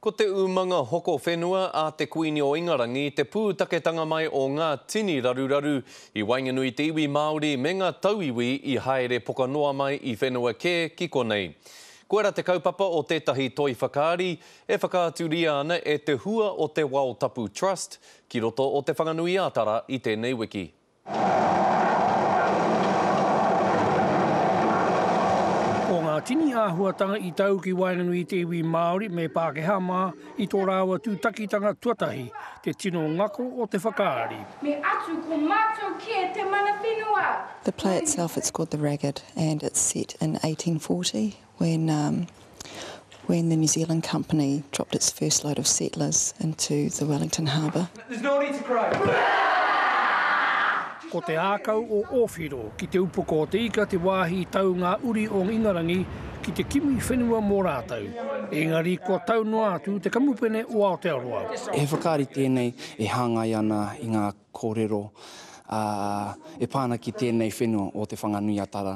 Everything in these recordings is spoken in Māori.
Ko te umanga hoko whenua a te kuini o Ingarangi, te pūtaketanga mai o ngā tini raruraru i Wainganui te iwi Māori me ngā tauiwi i haere poka noa mai i whenua kē ki konei. Koera te kaupapa o tētahi toi whakaari, e whakaaturia ana e te hua o te Wao Tapu Trust, ki roto o te whanganui ātara i tēnei wiki. Tini āhuatanga i tau ki Wainganui te iwi Māori me Pākehā mā i tō rāua tūtakitanga tuatahi te tino ngako o te whakaari. Me atu ko mātou kia te mana whenua. The play itself, it's called The Ragged, and it's set in 1840 when the New Zealand Company dropped its first load of settlers into the Wellington Harbour. There's no need to cry. Ko te ākau o Ōwhiro, ki te upoko o te ika te wāhi tau ngā uri o Ingarangi ki te kimi whenua mō rātau. Engari, ko tau noa atu te kamupene o Aotearoa. E whakaari tēnei e hāngai ana i ngā kōrero, e pāna ki tēnei whenua o te whanganui atara.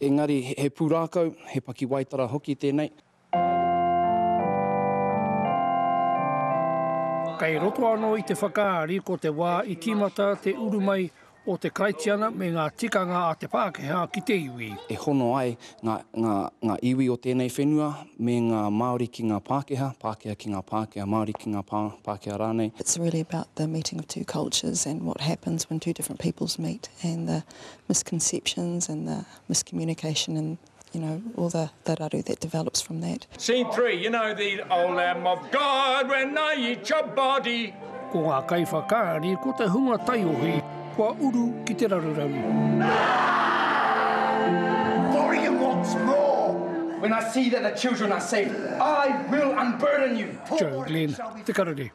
Engari, he pūrākau, he paki waitara hoki tēnei. Kei roto anō i te whakaari ko te wā i timata te urumai o te kaitiana me ngā tikanga a te Pākehā ki te iwi. E hono ai ngā iwi o tēnei whenua me ngā Māori ki ngā Pākehā, Pākehā ki ngā Pākehā, Māori ki ngā Pākehā rānei. It's really about the meeting of two cultures and what happens when two different peoples meet and the misconceptions and the miscommunication and all the raru that develops from that. Scene 3, you know the old Lamb of God when I eat your body. Ko ngā kai whakaari, ko te hunga taiohi, kua uru ki te raruraru. Warrior wants more. When I see that the children are safe, I will unburden you. Joe Glenn, Te Karere.